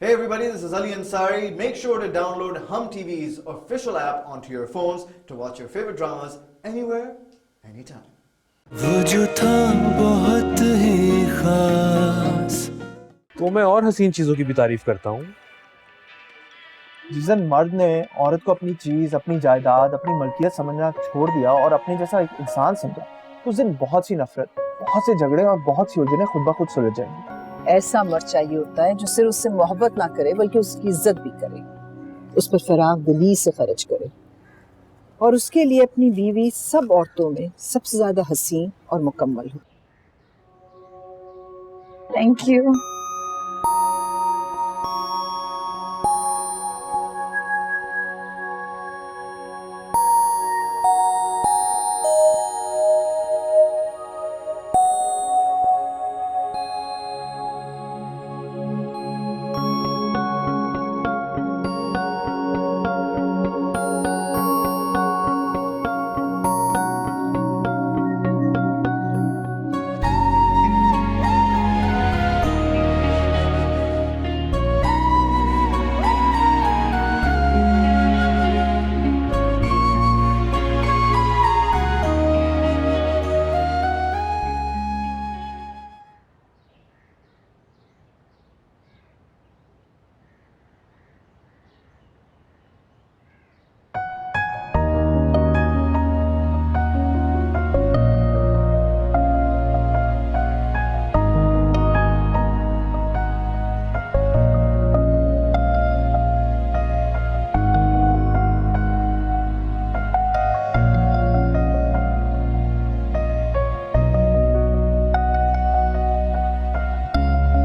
Hey everybody, this is Ali Ansari. Make sure to download Hum TV's official app onto your phones to watch your favorite dramas anywhere, anytime. वो जो था बहुत ही खास। तो मैं और हसीन चीजों की भी तारीफ करता हूँ। जिस दिन मर्द ने औरत को अपनी चीज, अपनी जायदाद, अपनी मलकियत समझना छोड़ दिया और अपने जैसा एक इंसान समझा, तो उस दिन बहुत सी नफरत, बहुत से झगड़े और बहुत सी उलझनें खुद ब खुद सुलझ जाएंगी। ऐसा मर्द चाहिए होता है जो सिर्फ उससे मोहब्बत ना करे बल्कि उसकी इज्जत भी करे, उस पर फराग दिली से खर्च करे और उसके लिए अपनी बीवी सब औरतों में सबसे ज्यादा हसीन और मुकम्मल हो। Thank you.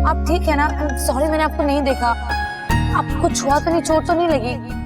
आप ठीक है ना? सॉरी मैंने आपको नहीं देखा। आपको कुछ हुआ तो नहीं? चोट तो नहीं लगी?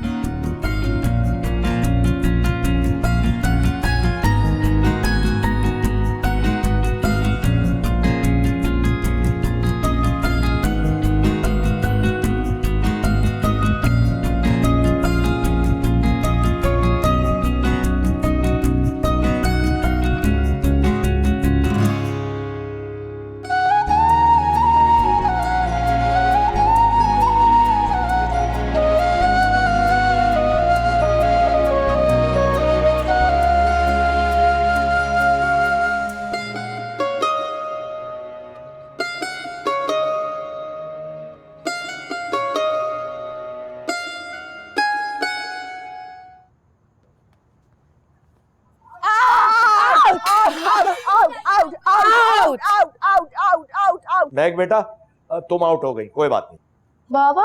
महक बेटा, तुम आउट हो गई, कोई बात नहीं। बाबा?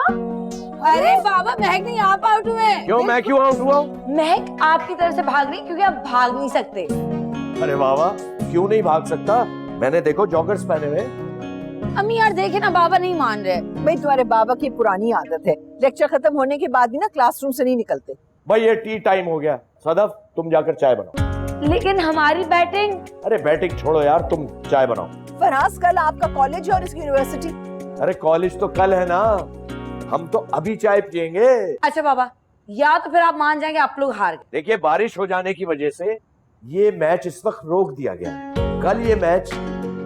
अरे बाबा, महक नहीं, आप आउट हुए। क्यों? मैं क्यों आउट हुआ? महक आपकी तरफ से भाग रही क्योंकि आप भाग नहीं सकते। अरे बाबा, क्यों नहीं भाग सकता? मैंने देखो जॉगर्स पहने हुए। अम्मी यार देखे ना, बाबा नहीं मान रहे। भाई तुम्हारे बाबा की पुरानी आदत है, लेक्चर खत्म होने के बाद भी ना क्लासरूम से नहीं निकलते। भाई ये टी टाइम हो गया। सदफ, तुम जाकर चाय बनाओ। लेकिन हमारी बैटिंग। अरे बैटिंग छोड़ो यार, तुम चाय बनाओ। फराज, कल आपका कॉलेज है और इसकी यूनिवर्सिटी। अरे कॉलेज तो कल है ना, हम तो अभी चाय पियेंगे। अच्छा बाबा, या तो फिर आप मान जाएंगे आप लोग हार गए। देखिए, बारिश हो जाने की वजह से ये मैच इस वक्त रोक दिया गया है। कल ये मैच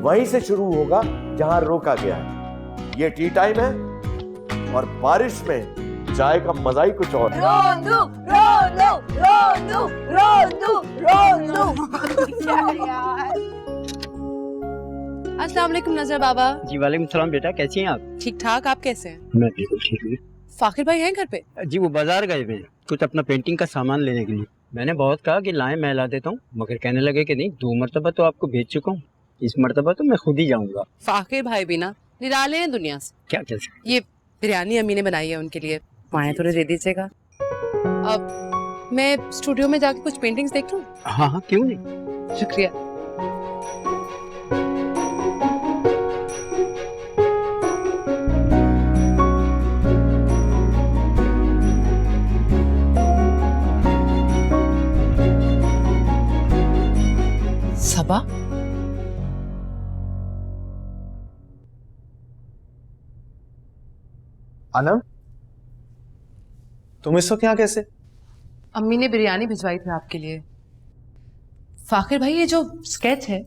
वहीं से शुरू होगा जहां रोका गया है। ये टी टाइम है और बारिश में चाय का मजा ही कुछ और है। रोंदू, रोंदू, रोंदू, रोंदू, रोंदू। अस्सलाम वालेकुम नजर बाबा। जी वालेकुम सलाम बेटा, कैसी हैं आप? ठीक ठाक, आप कैसे हैं? मैं बिल्कुल ठीक हूँ। फाकिर भाई हैं घर पे? जी वो बाजार गए हुए हैं कुछ अपना पेंटिंग का सामान लेने के लिए। मैंने बहुत कहा कि लाएं मैं ला देता हूँ, मगर कहने लगे कि नहीं, 2 मरतबा तो आपको भेज चुका हूँ, इस मरतबा तो मैं खुद ही जाऊंगा। फाकिर भाई भी ना निराले हैं दुनिया से। क्या कैसे? ये बिरयानी अम्मी ने बनाई है उनके लिए, माएँ थोड़े दे दीजिएगा। अब मैं स्टूडियो में जाके कुछ पेंटिंग्स देख लूं? हाँ हाँ, क्यों नहीं। शुक्रिया। सबा, अनम, तुम इस वक्त यहाँ कैसे? अम्मी ने बिरयानी भिजवाई थी आपके लिए। फाकिर भाई, ये जो स्केच है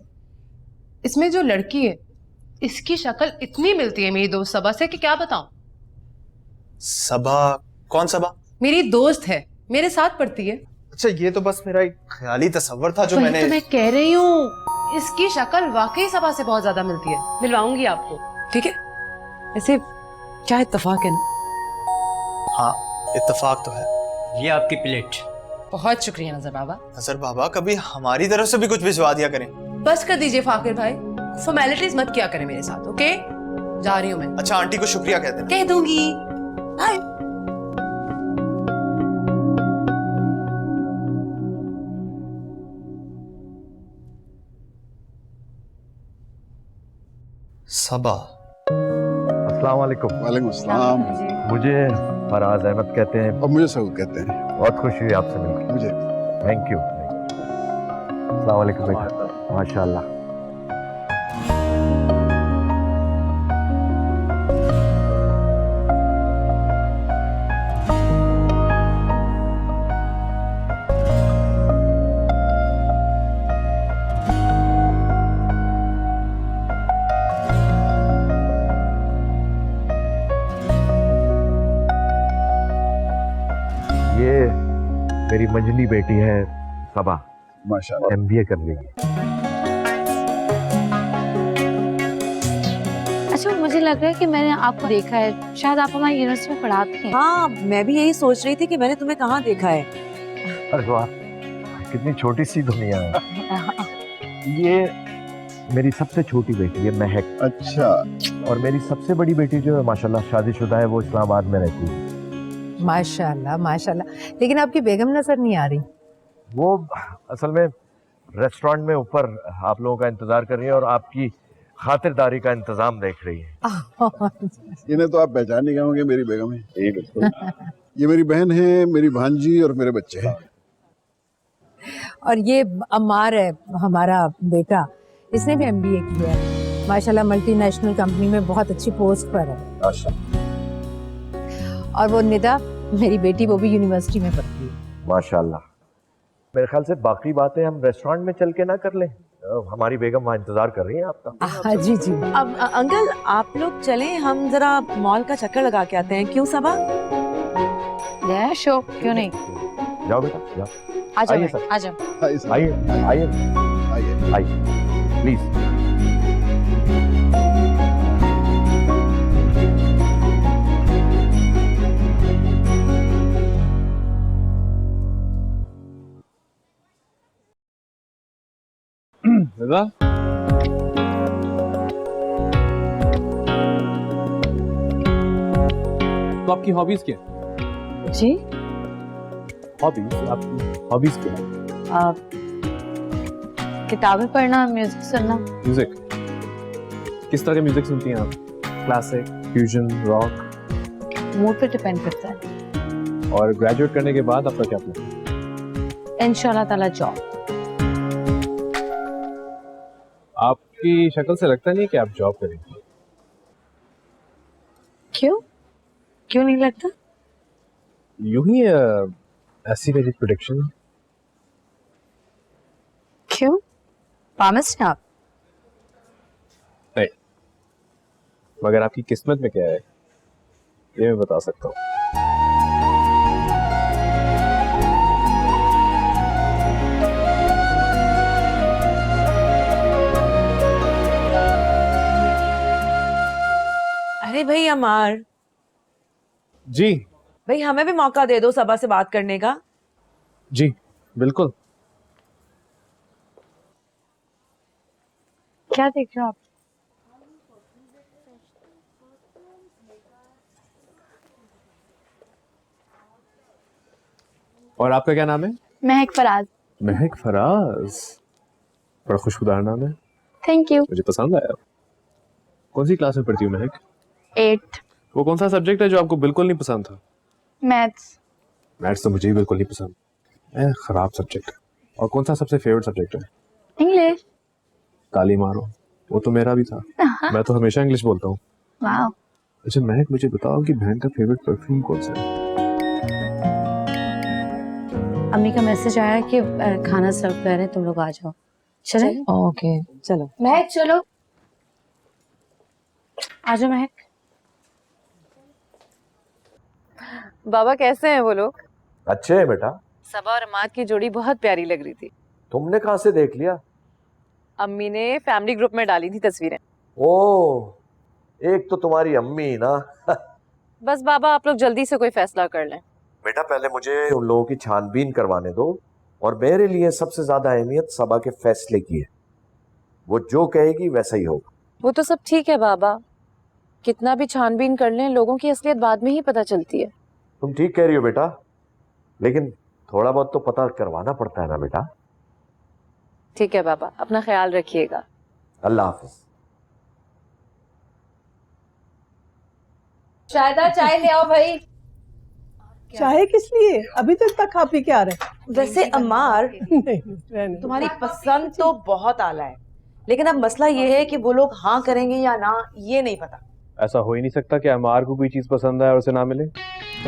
इसमें जो लड़की है इसकी शक्ल इतनी मिलती है मेरी दोस्त सबा से कि क्या बताऊं। सबा? कौन सबा? मेरी दोस्त है, मेरे साथ पढ़ती है। अच्छा, ये तो बस मेरा एक ख्याली तस्वर था जो वही मैंने। तो मैं कह रही हूँ, इसकी शक्ल वाकई सबा से बहुत ज्यादा मिलती है। मिलवाऊंगी आपको, ठीक है? ऐसे क्या इत्तेफाक है ना। हाँ, इत्तेफाक तो है। ये आपकी प्लेट। बहुत शुक्रिया नजर बाबा। नजर बाबा, कभी हमारी तरफ से भी कुछ भिजवा दिया करें। बस कर दीजिए फाकिर भाई, फॉर्मेलिटीज मत किया करें मेरे साथ, ओके? जा रही हूँ मैं। अच्छा, आंटी को शुक्रिया कह देना। कह दूंगी। बाय। सबा। अस्सलाम वालेकुम। वालेकुम अस्सलाम। मुझे फराज अहमद कहते हैं। और मुझे सऊद कहते हैं। बहुत खुशी हुई आपसे मिलकर। मुझे। Thank you. अस्सलाम वालेकुम बेटा। माशाल्लाह। ये मेरी मंजली बेटी है सबा, माशाल्लाह। MBA कर लेगी। अच्छा, मुझे लग रहा है कि मैंने आपको देखा है, शायद आप हमारी यूनिवर्सिटी में पढ़ाती हैं। हाँ, मैं भी यही सोच रही थी कि मैंने तुम्हें कहाँ देखा है। अरे वाह, कितनी छोटी सी दुनिया है। ये मेरी सबसे छोटी बेटी है महक। अच्छा। और मेरी सबसे बड़ी बेटी जो है माशाल्लाह शादीशुदा है, वो इस्लामाबाद में रहती है। माशाल्लाह माशाल्लाह। लेकिन आपकी बेगम नजर नहीं आ रही। वो असल में रेस्टोरेंट में ऊपर आप लोगों का इंतजार कर रही है और आपकी खातिरदारी का इंतजाम देख रही है। इन्हें तो आप पहचान नहीं गए होंगे, मेरी बेगम है। यही बिल्कुल। ये मेरी बहन है, मेरी भांजी और मेरे बच्चे हैं। और ये अम्मार है हमारा बेटा, इसने भी MBA किया है। माशाल्लाह मल्टीनेशनल कंपनी में बहुत अच्छी पोस्ट पर है। और वो निदा मेरी बेटी, वो भी यूनिवर्सिटी में पढ़ती है। माशाल्लाह। मेरे ख्याल से बाकी बातें हम रेस्टोरेंट में चल के ना कर लें, हमारी बेगम वहाँ इंतजार कर रही है आपका। हाँ जी जी। अब अंकल, आप लोग चलें, हम जरा मॉल का चक्कर लगा के आते हैं। क्यों सबा? शो क्यों नहीं? जाओ बेटा जाओ। आ जाओ, आइए सर। आ जाओ। आइए आइए आइए प्लीज। रजा, तो आपकी हॉबीज क्या है? जी, हॉबीज, आपकी हॉबीज क्या है? किताबें पढ़ना, म्यूजिक सुनना। म्यूजिक? किस तरह के म्यूजिक सुनती हैं आप? Classic, fusion, rock? मूड पे डिपेंड करता है। और ग्रेजुएट करने के बाद आपका क्या प्लान? इंशाल्लाह ताला जॉब। आपकी शक्ल से लगता नहीं कि आप जॉब करेंगे। क्यों? क्यों नहीं लगता? यूं ही ऐसी मेरी प्रेडिक्शन। क्यों? पामिस्ट हैं आप? नहीं, मगर आपकी किस्मत में क्या है ये मैं बता सकता हूँ। अरे भाई अमार, जी भाई हमें भी मौका दे दो सबा से बात करने का। जी बिल्कुल। क्या देख रहे हो आप? और आपका क्या नाम है? महक फराज। महक फराज, बड़ा खुशबूदार नाम है। Thank you. मुझे पसंद आया। कौन सी क्लास में पढ़ती हूँ महक? 8th। वो कौन सा सब्जेक्ट है जो आपको बिल्कुल नहीं पसंद था? मैथ्स। मैथ्स तो मुझे भी बिल्कुल नहीं पसंद है, खराब सब्जेक्ट। और कौन सा सबसे फेवरेट सब्जेक्ट है? इंग्लिश। ताली मारो, वो तो मेरा भी था। मैं तो हमेशा इंग्लिश बोलता हूँ। वाह। अच्छा महक, मुझे बताओ कि बहन का फेवरेट परफ्यूम कौन सा है? अम्मी का मैसेज आया कि खाना सर्व कर रहे हैं, तुम लोग आ जाओ। चले? ओके चलो। महक चलो, आ जाओ महक। बाबा कैसे हैं वो लोग? अच्छे है बेटा। सबा और अमाद की जोड़ी बहुत प्यारी लग रही थी। तुमने कहाँ से देख लिया? अम्मी ने फैमिली ग्रुप में डाली थी तस्वीरें। ओह, एक तो तुम्हारी अम्मी ना। बस बाबा आप लोग जल्दी से कोई फैसला कर लें। बेटा पहले मुझे उन लोगों की छानबीन करवाने दो, और मेरे लिए सबसे ज्यादा अहमियत सबा के फैसले की है। वो जो कहेगी वैसा ही होगा। वो तो सब ठीक है बाबा, कितना भी छानबीन कर लें लोगों की असलियत बाद में ही पता चलती है। तुम ठीक कह रही हो बेटा, लेकिन थोड़ा बहुत तो पता करवाना पड़ता है ना बेटा। ठीक है बाबा, अपना ख्याल रखिएगा। अल्लाह हाफिज। शायदा चाय ले आओ भाई। चाय किस लिए? अभी तो इतना खा पी के आ रहे। वैसे अमार तुम्हारी पसंद तो बहुत आला है, लेकिन अब मसला ये है कि वो लोग हाँ करेंगे या ना, ये नहीं पता। ऐसा हो ही नहीं सकता कि अमार को कोई चीज पसंद आए और उसे ना मिले।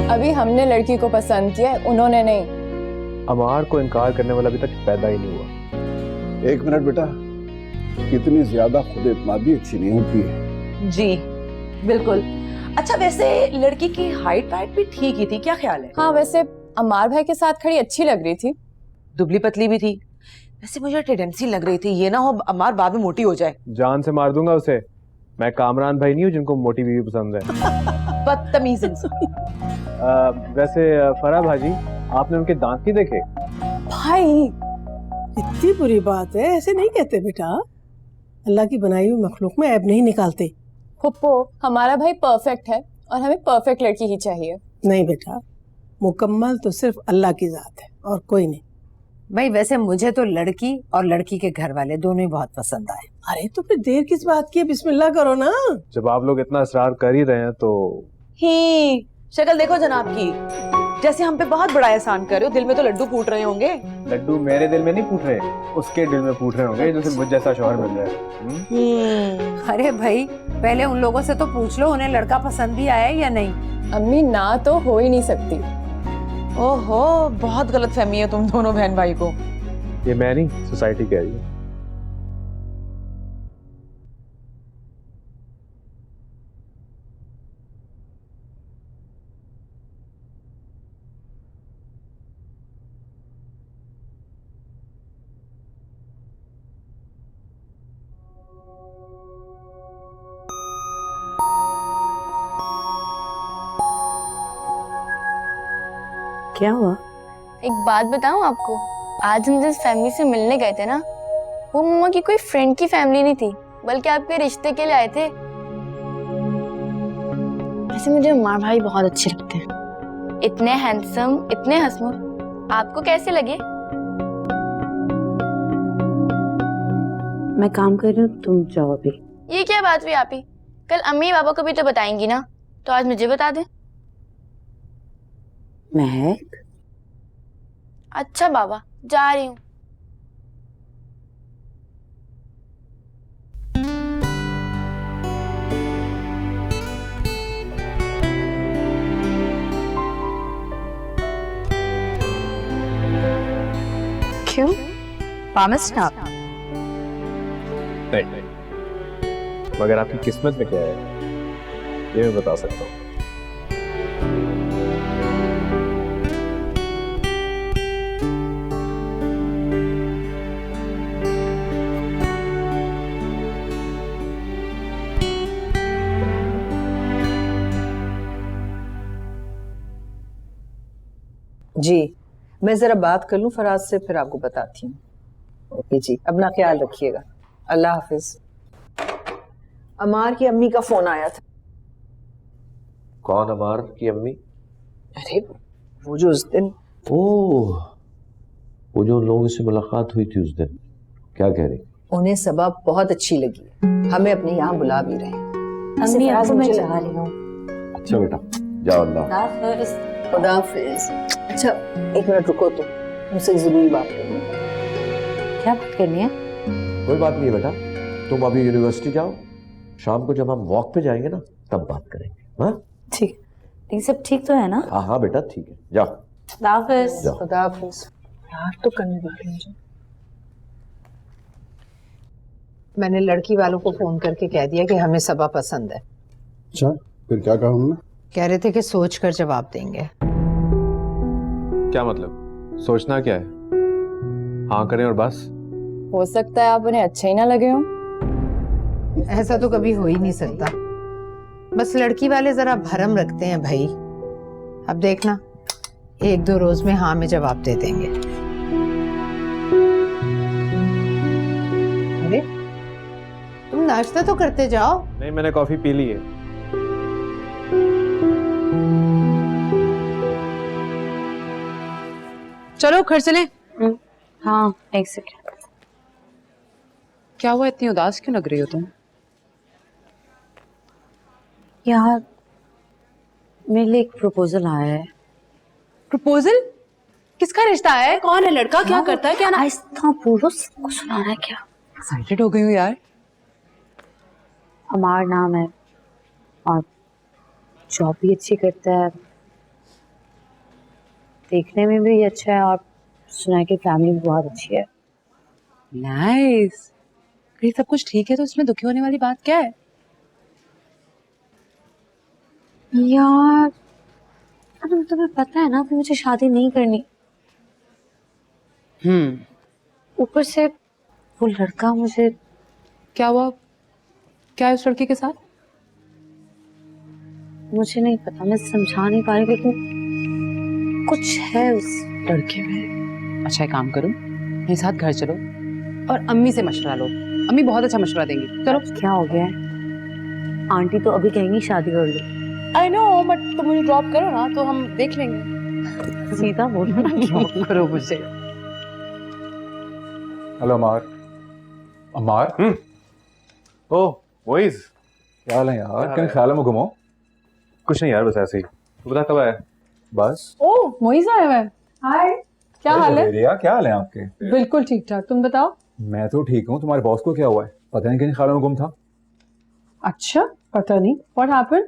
अभी हमने लड़की को पसंद किया है, उन्होंने नहीं। अमार को इनकार करने वाला अभी तक पैदा ही नहीं हुआ। एक मिनट बेटा, इतनी ज्यादा खुद इत्मीदी अच्छी नहीं होती है। जी बिल्कुल। अच्छा वैसे लड़की की हाइट वाइट भी ठीक ही थी, क्या ख्याल है? हाँ वैसे अमार भाई के साथ खड़ी अच्छी लग रही थी। दुबली पतली भी थी। वैसे मुझे टेंडेंसी लग रही थी ये ना हो अमार बाद में मोटी हो जाए। जान से मार दूंगा उसे। मैं कामरान भाई नहीं हूँ जिनको मोटी बीवी पसंद है। बदतमीज इंसान। वैसे फराह भाजी, आपने उनके दांत नहीं देखे? भाई इतनी बुरी बात है, ऐसे नहीं कहते बेटा। अल्लाह की बनाई हुई मखलूक में ऐब नहीं निकालते। फुप्पो, हमारा भाई परफेक्ट है और हमें परफेक्ट लड़की ही चाहिए। नहीं बेटा, मुकम्मल तो सिर्फ अल्लाह की जात है और कोई नहीं। भाई वैसे मुझे तो लड़की और लड़की के घर वाले दोनों ही बहुत पसंद आए। अरे तो फिर देर किस बात की है, बिस्मिल्लाह करो ना। जब आप लोग इतना इसरार कर ही रहे हैं तो। ही शक्ल देखो जनाब की, जैसे हम पे बहुत बड़ा एहसान कर रहे हो। दिल में तो लड्डू फूट रहे होंगे। लड्डू मेरे दिल में नहीं फूट रहे, उसके दिल में फूट रहे होंगे जो मुझ जैसा शौहर मिल जाए। अरे भाई पहले उन लोगों से तो पूछ लो उन्हें लड़का पसंद भी आया या नहीं। अम्मी ना तो हो ही नहीं सकती। ओहो, बहुत गलत फहमी है तुम दोनों बहन भाई को। ये मैं नहीं, सोसाइटी कह रही है। क्या हुआ? एक बात बताऊं आपको, आज हम जिस फैमिली से मिलने गए थे ना, वो मम्मा की कोई फ्रेंड की फैमिली नहीं थी, बल्कि आपके रिश्ते के लिए आए थे। वैसे मुझे अम्मार भाई बहुत अच्छे लगते हैं, इतने हैंडसम, इतने हंसमुख। आपको कैसे लगे? मैं काम कर रही हूँ, तुम जाओ अभी। ये क्या बात हुई आप ही? कल अम्मी पापा को भी तो बताएंगी ना, तो आज मुझे बता दे। महक, अच्छा बाबा, जा रही हूँ। क्यों? प्रॉमिस ना? नहीं, मगर आपकी किस्मत में क्या है ये मैं बता सकता हूँ। जी मैं जरा बात कर लूं फराज से, फिर आपको बताती हूँ। ओके जी, अपना ख्याल रखिएगा। अल्लाह हाफिज। अमार की अम्मी का फोन आया था। कौन अमार की अम्मी? अरे वो जो उस दिन। ओह, वो जो लोगों से मुलाकात हुई थी उस दिन, क्या कह रही? उन्हें सबा बहुत अच्छी लगी, हमें अपने यहाँ बुला भी रहे हैं। अम्मी अब मैं जा रही हूँ। अच्छा बेटा, जाओ। अल्लाह खुदा हाफिज। अच्छा एक मिनट रुको, तो मुझसे जरूरी बात करनी है। क्या बात करनी है? कोई बात नहीं है बेटा, तुम अभी यूनिवर्सिटी जाओ, शाम को जब हम वॉक पे जाएंगे ना तब बात करेंगे। हाँ ठीक, लेकिन सब ठीक तो है ना? हाँ हाँ बेटा ठीक है, जाओ। खुदा हाफिज। खुदा हाफिज। यार तो करने वाली मुझे। मैंने लड़की वालों को फोन करके कह दिया कि हमें सबा पसंद है। अच्छा, फिर क्या कहा उन्होंने? कह रहे थे कि सोच कर जवाब देंगे। क्या मतलब? सोचना क्या है? हाँ करें और बस? हो सकता है आप उन्हें अच्छे ही ना लगे हो। ऐसा तो कभी हो ही नहीं सकता। बस लड़की वाले जरा भरम रखते हैं भाई। अब देखना 1-2 रोज में हाँ में जवाब दे देंगे। अरे तुम नाश्ता तो करते जाओ। नहीं, मैंने कॉफी पी ली है। चलो घर चले। हाँ एक सेकेंड। क्या हुआ, इतनी उदास क्यों लग रही हो तुम? यार मेरे लिए एक प्रपोजल आया है। प्रपोजल? किसका रिश्ता है? कौन है लड़का? क्या करता है? क्या ना? आहिस्ता बोलो, सबको सुना रहा है क्या? एक्साइटेड हो गई हूँ यार। अमार नाम है और जॉब भी अच्छी करता है, देखने में भी अच्छा है और सुना है कि फैमिली भी बहुत अच्छी है। नाइस। ये सब कुछ ठीक है तो इसमें दुखी होने वाली बात क्या है? यार अरे तुम्हें पता है ना कि मुझे शादी नहीं करनी। ऊपर से वो लड़का मुझे। क्या हुआ? क्या है उस लड़के के साथ? मुझे नहीं पता, मैं समझा नहीं पा रही, लेकिन कुछ है उस लड़के में। अच्छा एक काम करो, मेरे साथ घर चलो और अम्मी से मशवरा लो। अम्मी बहुत अच्छा मशवरा देंगी। चलो। क्या हो गया है? आंटी तो अभी कहेंगी शादी कर लो। आई नो, बट तुम मुझे ड्रॉप करो ना तो हम देख लेंगे। सीधा बोलो ना, ड्रॉप करो मुझे। हेलो अमार। अमार? ओह मोइज, क्या हाल है यार? कहीं ख्याल में घुमो? कुछ नहीं यार, बस ऐसे ही। तू बता कब आया? बस। ओह मोइज आया है। हाय, क्या हाल है? रिया, क्या हाल है आपके? बिल्कुल ठीक ठाक, तुम बताओ। मैं तो ठीक हूँ। तुम्हारे बॉस को क्या हुआ है? पता नहीं कहीं ख्याल में गुम था। अच्छा, पता नहीं व्हाट हैपेंड।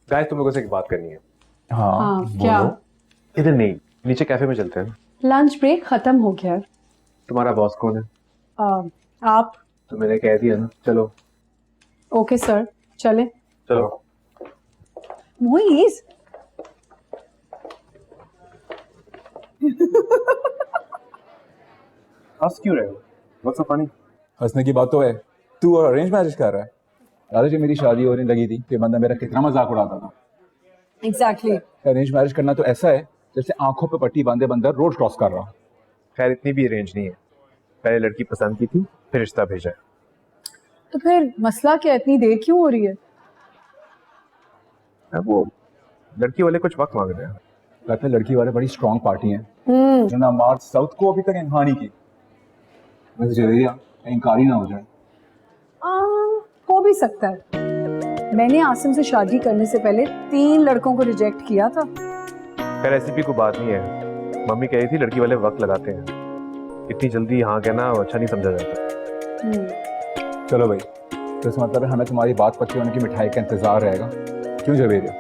गाइस तुम लोगों से एक बात करनी है। हाँ क्या? इधर नहीं, नीचे कैफे में चलते हैं। लंच ब्रेक खत्म हो गया है। तुम्हारा बॉस कौन है? आप। तो मैंने कह दिया ना, चलो। ओके सर, चले। चलो। मोइज हंस क्यों रहे हो? What's so funny? हंसने की बात तो है, तू और अरेंज मैरिज कर रहा है। दादा जब मेरी शादी होने लगी थी ये बंदा मेरा कितना मजाक उड़ाता था। एग्जैक्टली। अरेंज मैरिज करना तो ऐसा है जैसे आंखों पे पट्टी बांधे बंदा रोड क्रॉस कर रहा। खैर इतनी भी अरेंज नहीं है, पहले लड़की पसंद की थी फिर रिश्ता भेजा। तो फिर मसला क्या, इतनी देर क्यों हो रही है? अब वो लड़की वाले कुछ वक्त मांग रहे हैं। कहते हैं लड़की वाले बड़ी स्ट्रॉन्ग पार्टी है जो ना मार्च साउथ को अभी तक इन्हार नहीं की। वैसे जरूरिया इनकारी ना हो जाए। हो भी सकता है। मैंने आसिम से शादी करने से पहले 3 लड़कों को रिजेक्ट किया था। खैर ऐसी भी कोई बात नहीं है। मम्मी कह रही थी लड़की वाले वक्त लगाते हैं, इतनी जल्दी हाँ कहना अच्छा नहीं समझा जाता। चलो भाई, तो इस मतलब है हमें तुम्हारी बात पक्की होने की मिठाई का इंतजार रहेगा। क्यों जवेरिया?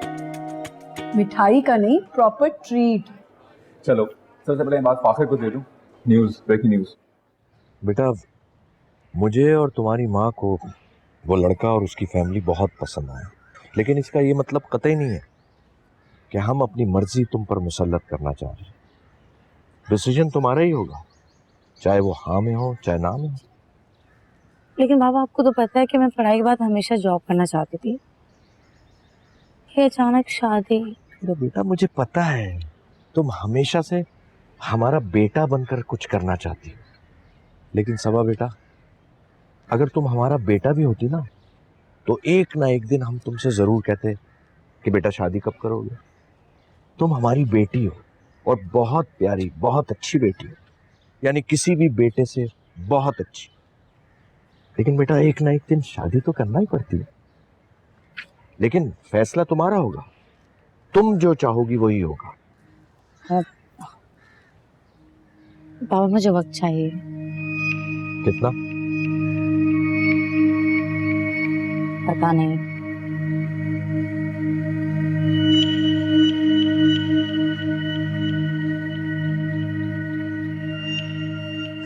मिठाई का नहीं, प्रॉपर ट्रीट। चलो सबसे पहले बात फाखिर को दे दूं। News, breaking news. बेटा मुझे और तुम्हारी माँ को वो लड़का और उसकी फैमिली बहुत पसंद आया, लेकिन इसका ये मतलब कतई नहीं है कि हम अपनी मर्जी तुम पर मुसल्लत करना चाह रहे हैं। डिसीजन तुम्हारा ही होगा, चाहे वो हाँ में हो चाहे ना में हो। लेकिन बाबा आपको तो पता है कि मैं पढ़ाई के बाद हमेशा जॉब करना चाहती थी। ये अचानक शादी। बेटा मुझे पता है तुम हमेशा से हमारा बेटा बनकर कुछ करना चाहती हो, लेकिन सबा बेटा अगर तुम हमारा बेटा भी होती ना तो एक ना एक दिन हम तुमसे जरूर कहते कि बेटा शादी कब करोगे। तुम हमारी बेटी हो और बहुत प्यारी बहुत अच्छी बेटी हो, यानी किसी भी बेटे से बहुत अच्छी। लेकिन बेटा एक ना एक दिन शादी तो करना ही पड़ती है, लेकिन फैसला तुम्हारा होगा। तुम जो चाहोगी वही होगा। बाबा मुझे वक्त चाहिए। कितना? पता नहीं।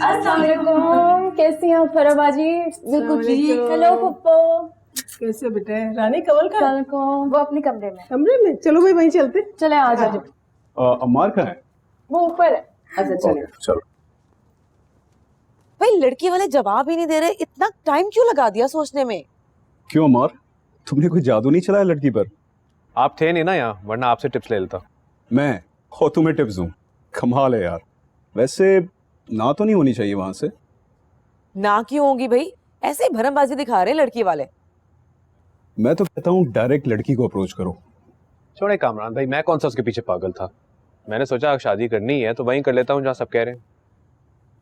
अस्सलाम वालेकुम, कैसी हैं फरा बाजी? बिल्कुल ठीक। हेलो पप्पो, कैसे बेटे? रानी कमल का? वो अपने कमरे में। कमरे में? चलो भाई वहीं चलते। चले आ जाओ। अम्मार कहाँ है? वो ऊपर है। अच्छा चलो। चलो। भाई लड़की वाले जवाब ही नहीं दे रहे, इतना टाइम क्यों लगा दिया सोचने में? क्यों अम्मार, तुमने कोई जादू नहीं चलाया लड़की पर? आप थे नहीं ना यहाँ, वरना आपसे टिप्स ले लेता। मैं हो तुम्हें टिप्स दूं? कमाल है यार। वैसे ना तो नहीं होनी चाहिए वहां से। ना क्यों होगी भाई, ऐसे ही भरमबाजी दिखा रहे हैं लड़की वाले। मैं तो कहता हूँ डायरेक्ट लड़की को अप्रोच करो। छोड़े कामरान भाई, मैं कौन सा उसके पीछे पागल था। मैंने सोचा शादी करनी है तो वहीं कर लेता हूँ जहाँ सब कह रहे हैं।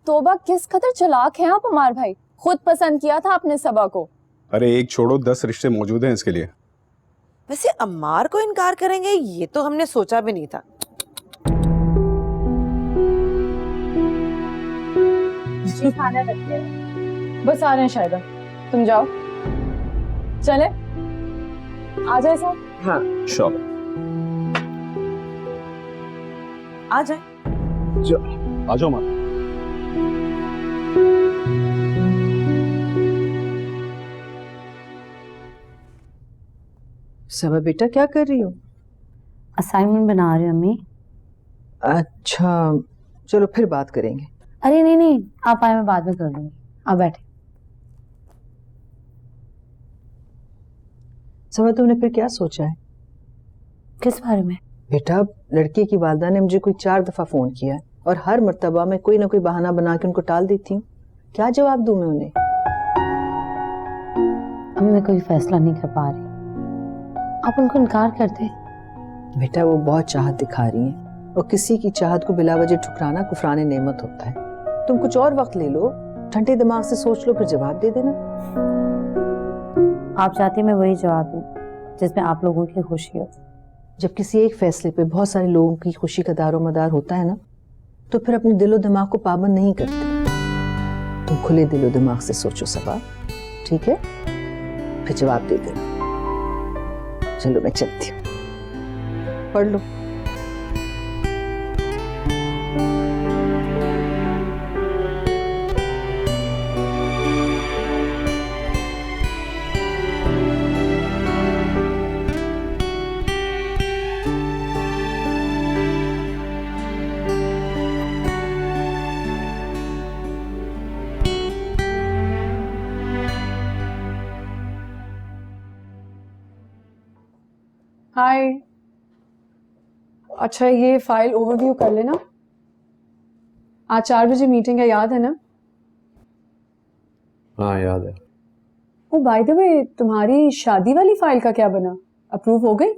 तोबा किस कदर चालाक हैं आप अमार भाई, खुद पसंद किया था आपने सबा को। अरे एक छोड़ो, 10 रिश्ते मौजूद हैं इसके लिए। वैसे अम्मार को इनकार करेंगे ये तो हमने सोचा भी नहीं था। खाना रखते हैं, बस आ रहे हैं शायद, तुम जाओ। चले आ जाए साहब। हाँ चलो आ जाए। आ जाओ माँ। सबा बेटा क्या कर रही हो? असाइनमेंट बना रही हूँ अम्मी। अच्छा चलो फिर बात करेंगे। अरे नहीं नहीं, आप आए, मैं बाद में कर लूंगी, आप बैठे। सबा तुमने फिर क्या सोचा है? किस बारे में? बेटा लड़की की वालदा ने मुझे कोई 4 दफा फोन किया है और हर मर्तबा मैं कोई ना कोई बहाना बना के उनको टाल देती हूँ। क्या जवाब दूं मैं उन्हें? अम्मी मैं कोई फैसला नहीं कर पा रही, आप उनको इनकार कर दे। बेटा वो बहुत चाहत दिखा रही हैं और किसी की चाहत को बिला वजह ठुकराना कुफराने नेमत होता है। तुम कुछ और वक्त ले लो, ठंडे दिमाग से सोच लो, फिर जवाब दे देना। आप चाहती मैं वही जवाब दूं जिसमें आप लोगों की खुशी हो। जब किसी एक फैसले पे बहुत सारे लोगों की खुशी का दारो मदार होता है ना, तो फिर अपने दिलो दिमाग को पाबंद नहीं करते। तुम खुले दिलो दिमाग से सोचो सबा, ठीक है? फिर जवाब दे देना। चलो मैं चलती हूँ, पढ़ लो। हाय। अच्छा ये फाइल ओवरव्यू कर लेना, आज 4 बजे मीटिंग है, याद है ना? हाँ याद है। ओ बाय द वे, तुम्हारी शादी वाली फाइल का क्या बना? अप्रूव हो गई?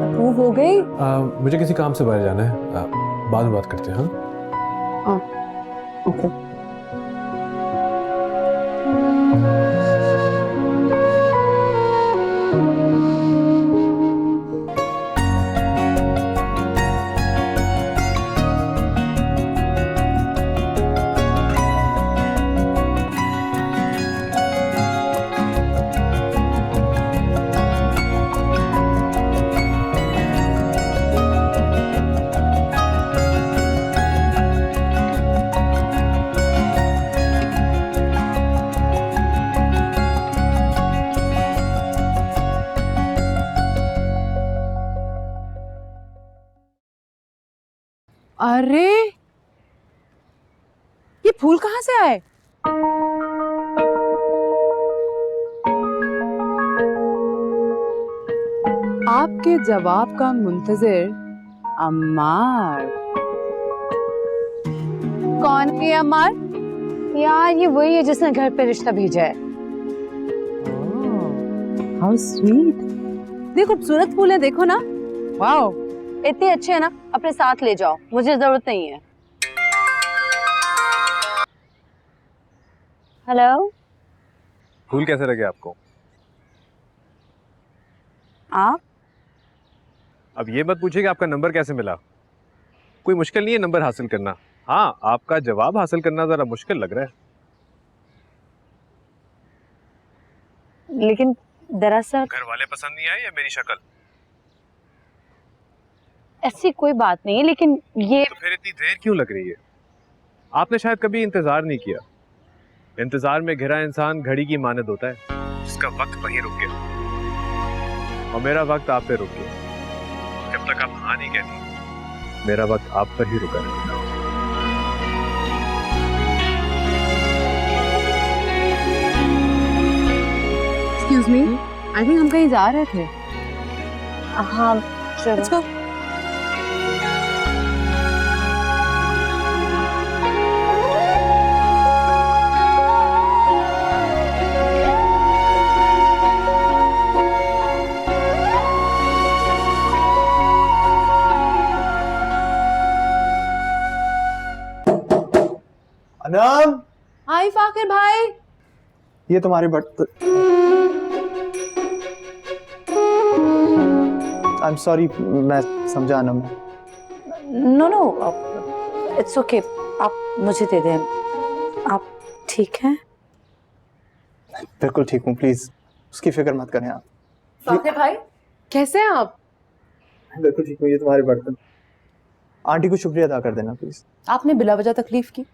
अप्रूव हो गई? मुझे किसी काम से बाहर जाना है, बाद में बात करते हैं। हाँ ओके। अरे ये फूल कहाँ से आए? आपके जवाब का मुंतजिर अम्मार। कौन है अम्मार? यार ये वही है जिसने घर पे रिश्ता भेजा है। How sweet. देखो खूबसूरत फूल है, देखो ना। वाओ, इतने अच्छे है ना, अपने साथ ले जाओ, मुझे जरूरत नहीं है। हेलो, फूल कैसे लगे आपको? आप? अब ये मत पूछिए कि आपका नंबर कैसे मिला। कोई मुश्किल नहीं है नंबर हासिल करना। हाँ, आपका जवाब हासिल करना जरा मुश्किल लग रहा है। लेकिन दरअसल घर वाले पसंद नहीं आए या मेरी शक्ल? ऐसी कोई बात नहीं है, लेकिन ये तो फिर इतनी देर क्यों लग रही है? आपने शायद कभी इंतजार नहीं किया। इंतजार में घिरा इंसान घड़ी की मानद होता है, जिसका वक्त वहीं रुक गया। और मेरा वक्त आप पे रुक गया। जब तक आप हाँ नहीं कहती, मेरा वक्त आप पर ही रुका रहेगा। एक्सक्यूज मी, आई थिंक हम कहीं जा रहे थे। हाँ चलो। Let's go. अनम, हाय फाकिर भाई। ये तुम्हारी बर्तन। आई एम सॉरी, मैं समझा Anam. No no, it's okay, आप मुझे दे दें। आप ठीक हैं? बिल्कुल ठीक हूँ, प्लीज उसकी फिक्र मत करें आप। फाकिर भाई कैसे हैं आप? बिल्कुल ठीक हूँ, ये तुम्हारे बर्तन। आंटी को शुक्रिया अदा कर देना प्लीज। आपने बिला वजह तकलीफ की,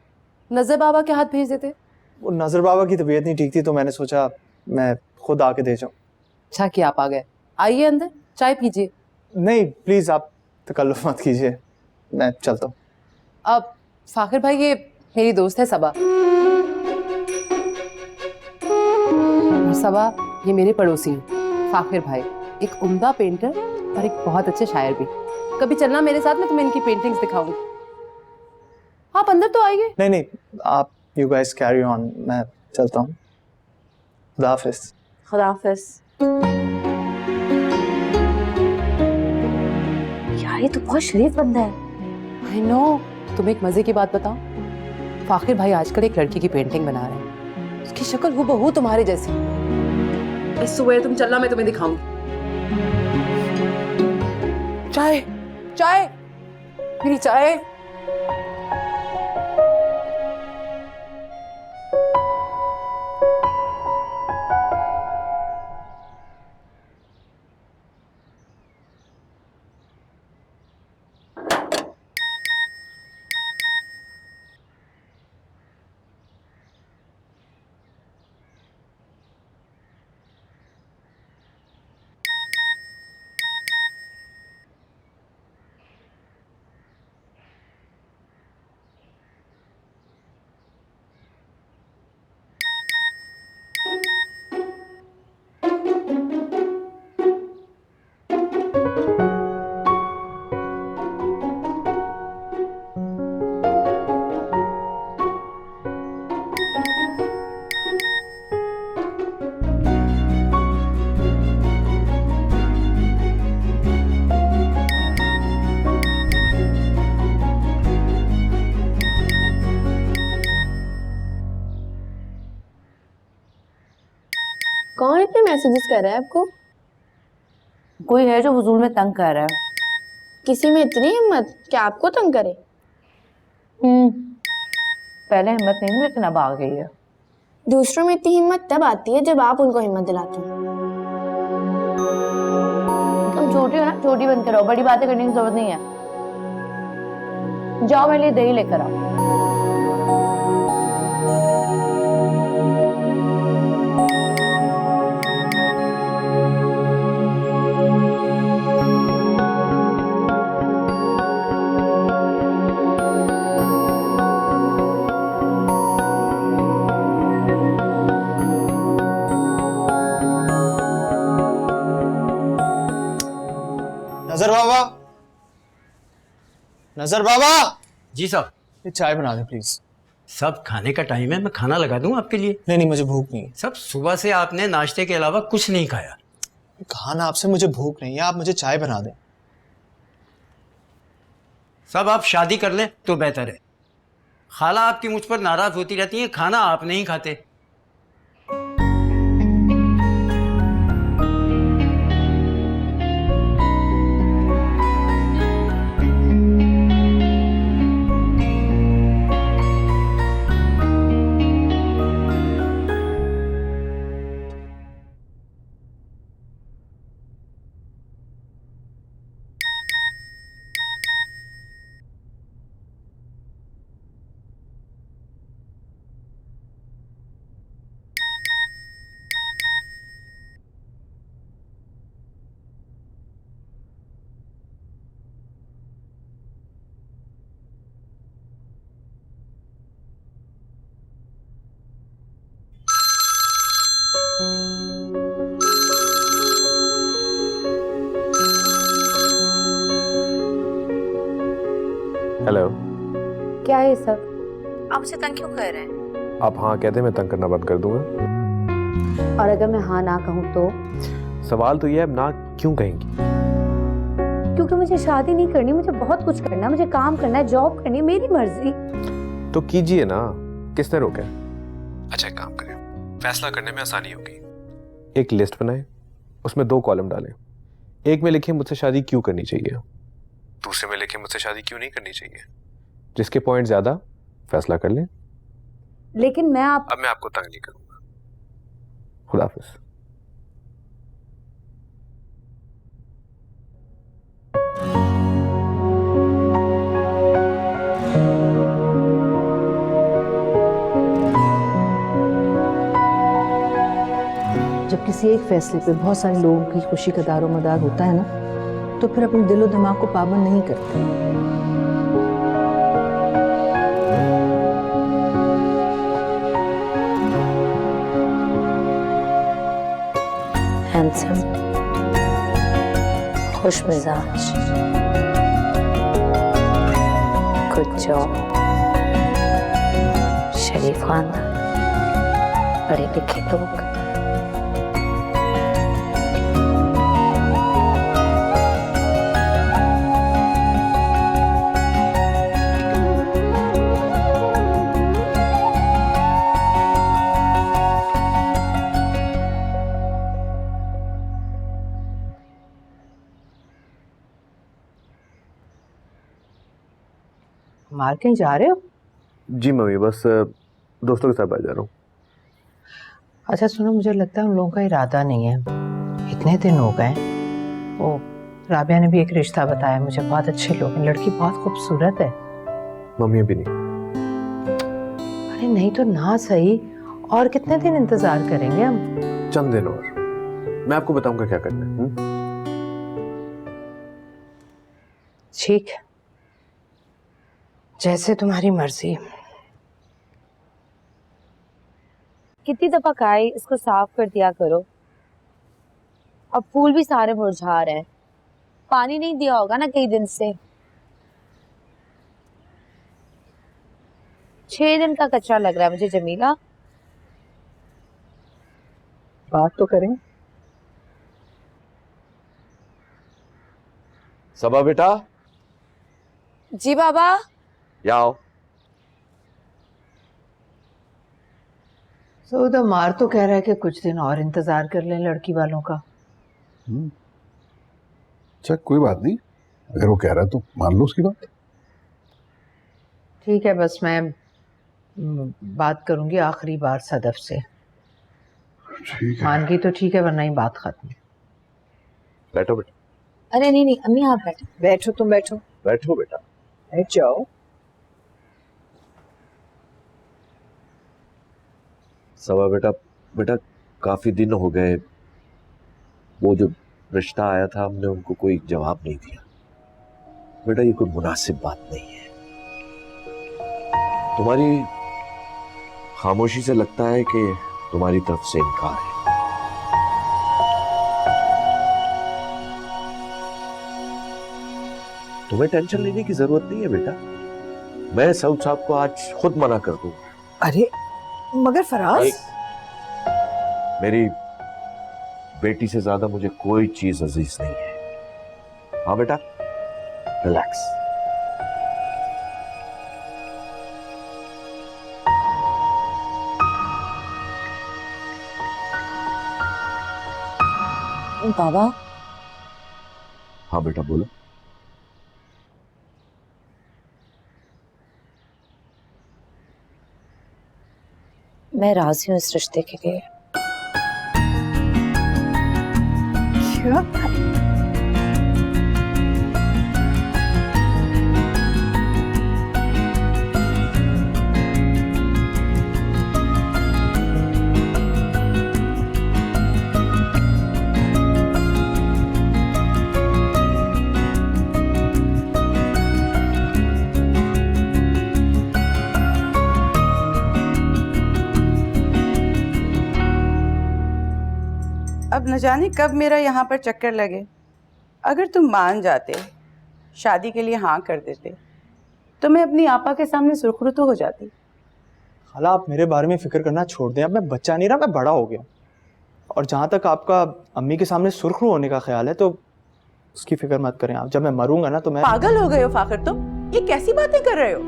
नजर बाबा के हाथ भेज देते। वो नजर बाबा की तबीयत नहीं ठीक थी तो मैंने सोचा मैं खुद आके दे जाऊँ। अच्छा कि आप आ गए। आइए अंदर, चाय पीजिए। नहीं प्लीज आप तकल्लुफ मत कीजिए, मैं चलता हूँ। अब फाकिर भाई ये मेरी दोस्त है सबा, और सबा ये मेरे पड़ोसी हैं। फाकिर भाई एक उम्दा पेंटर और एक बहुत अच्छे शायर भी। कभी चलना मेरे साथ, मैं तुम्हें इनकी पेंटिंग्स दिखाऊंगी। आप अंदर तो आइए। नहीं नहीं, आप यू गाइस कैरी ऑन, मैं चलता हूँ। खुदा हाफिज। खुदा हाफिज। यार ये तो बहुत शरीफ बंदा है। I know. तुम्हें एक मजे की बात बताऊं, फाकिर भाई आजकल एक लड़की की पेंटिंग बना रहे हैं। उसकी शक्ल हूबहू तुम्हारे जैसी। इस सुबह तुम चलना, मैं तुम्हें दिखाऊंगी। चाय चाय, मेरी चाय। कौन इतने मैसेजेस कर रहा है आपको? कोई है जो हुजूर में तंग कर रहा है। किसी में इतनी हिम्मत कि आपको तंग करे? पहले हिम्मत नहीं थी, लेकिन अब आ गई है। दूसरों में इतनी हिम्मत तब आती है जब आप उनको हिम्मत दिलाती हैं। तुम छोटी हो ना, छोटी बनकर रहो, बड़ी बातें करने की जरूरत नहीं है। जाओ मेरे लिए दही लेकर आओ। नजर बाबा, नजर बाबा। जी साहब। ये चाय बना दे प्लीज। सब खाने का टाइम है, मैं खाना लगा दूं आपके लिए। नहीं नहीं, मुझे भूख नहीं है। सब सुबह से आपने नाश्ते के अलावा कुछ नहीं खाया। कहा ना आपसे, मुझे भूख नहीं है, आप मुझे चाय बना दें। सब आप शादी कर लें तो बेहतर है। खाला आपकी मुझ पर नाराज होती रहती है, खाना आप नहीं खाते। हेलो। क्या है सब? आप मुझे तंग क्यों कर रहे हैं? आप हाँ कहते मैं तंग करना बंद कर दूंगा। और अगर मैं हाँ ना कहूँ तो? सवाल तो ये है, ना क्यों कहेंगी? क्योंकि मुझे शादी नहीं करनी, मुझे बहुत कुछ करना है, मुझे काम करना है, जॉब करनी है, मेरी मर्जी। तो कीजिए ना, किसने रोका है? अच्छा एक काम करें, फैसला करने में आसानी होगी। एक लिस्ट बनाएं, उसमें 2 कॉलम डालें। एक में लिखें मुझसे शादी क्यों करनी चाहिए, दूसरे में लिखें मुझसे शादी क्यों नहीं करनी चाहिए। जिसके पॉइंट ज्यादा फैसला कर लें। लेकिन अब मैं आपको तंग नहीं करूंगा। खुदा हाफिज। जब किसी एक फैसले पे बहुत सारे लोगों की खुशी का दारोमदार होता है ना, तो फिर अपने दिलो दिमाग को पाबंद नहीं करते। हैंडसम, खुश मिजाज, गुड जॉब, शरीफ खानदान, पढ़े लिखे लोग। मार कहीं जा रहे हो? जी मम्मी, बस दोस्तों के साथ बाहर जा रहा हूँ। अच्छा सुनो, मुझे लगता है उन लोगों का इरादा नहीं है। इतने दिन हो गए, वो राबिया ने भी एक रिश्ता बताया मुझे, बहुत अच्छे लोग हैं, लड़की बहुत खूबसूरत है। मम्मी अभी नहीं। अरे नहीं तो ना सही, और कितने दिन इंतजार करेंगे हम? चंद दिन और, मैं आपको बताऊंगा क्या करना है। ठीक है, जैसे तुम्हारी मर्जी। कितनी दफा कहा इसको साफ कर दिया करो। अब फूल भी सारे मुरझा रहे हैं, पानी नहीं दिया होगा ना कई दिन से। 6 दिन का कचरा लग रहा है मुझे जमीला। बात तो करें। सबा बेटा। जी बाबा। आओ। तो मार तो कह रहा है कि कुछ दिन और इंतजार कर लें लड़की वालों का। अच्छा कोई बात नहीं, अगर वो कह रहा है तो मान लो उसकी बात। ठीक है, बस मैं बात करूंगी आखिरी बार सदफ से। ठीक है। मान गई तो ठीक है, वरना ही बात खत्म। बैठो बेटा। अरे नहीं नहीं अम्मी आप बैठो। बैठो, तुम बैठो। बैठो बेटा। बैठ जाओ। सबा बेटा, बेटा काफी दिन हो गए, वो जो रिश्ता आया था हमने उनको कोई जवाब नहीं दिया। बेटा ये कोई मुनासिब बात नहीं है। तुम्हारी खामोशी से लगता है कि तुम्हारी तरफ से इनकार है। तुम्हें टेंशन लेने की जरूरत नहीं है बेटा, मैं सऊद साहब को आज खुद मना कर दूंगा। अरे मगर फराज, मेरी बेटी से ज्यादा मुझे कोई चीज अजीज नहीं है। हाँ बेटा, रिलैक्स। बाबा। हाँ बेटा बोलो। मैं राजी हूँ इस रिश्ते के लिए। क्या? अब न जाने कब मेरा यहाँ पर चक्कर लगे। अगर तुम मान जाते, शादी के लिए हाँ कर देते, तो मैं अपनी आपा के सामने सुरखरू तो हो जाती। खाला आप मेरे बारे में फिक्र करना छोड़ दें, अब मैं बच्चा नहीं रहा, मैं बड़ा हो गया। और जहाँ तक आपका अम्मी के सामने सुरखरू होने का ख्याल है तो उसकी फिक्र मत करें आप। जब मैं मरूंगा ना तो मैं पागल हो गए हो फाखिर, तुम ये कैसी बातें कर रहे हो?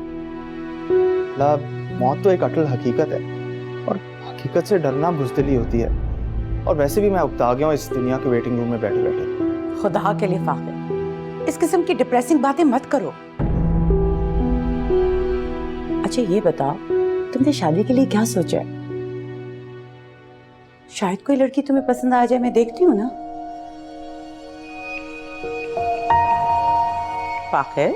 ला, मौत तो एक अटल हकीकत है और हकीकत से डरना बुज़दिली होती है। और वैसे भी मैं उकता गया हूँ इस दुनिया के वेटिंग रूम में बैठे बैठे। खुदा के लिए फाखिर, इस किस्म की डिप्रेसिंग बातें मत करो। अच्छा ये बताओ, तुमने शादी के लिए क्या सोचा है? शायद कोई लड़की तुम्हें पसंद आ जाए, मैं देखती हूँ ना। फाखिर,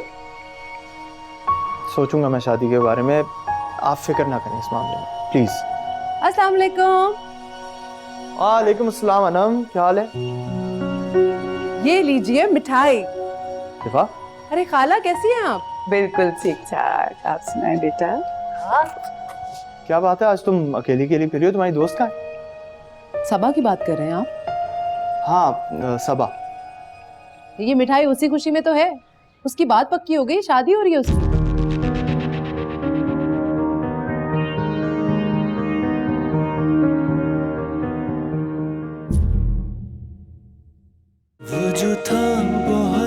सोचूंगा मैं शादी के बारे में, आप फिक्र ना करें इस मामले में प्लीज। अस्सलाम वालेकुम। वालेकुम अस्सलाम अनम, क्या हाल है? ये लीजिए मिठाई। शिफा, अरे खाला कैसी हैं आप? बिल्कुल ठीक ठाक, आप सुनाए बेटा। क्या बात है, आज तुम अकेली अकेली फिर रही हो, तुम्हारी दोस्त कहाँ है? सबा की बात कर रहे हैं आप? हाँ सबा। ये मिठाई उसी खुशी में तो है, उसकी बात पक्की हो गई, शादी हो रही है उसकी। वो जो था बहुत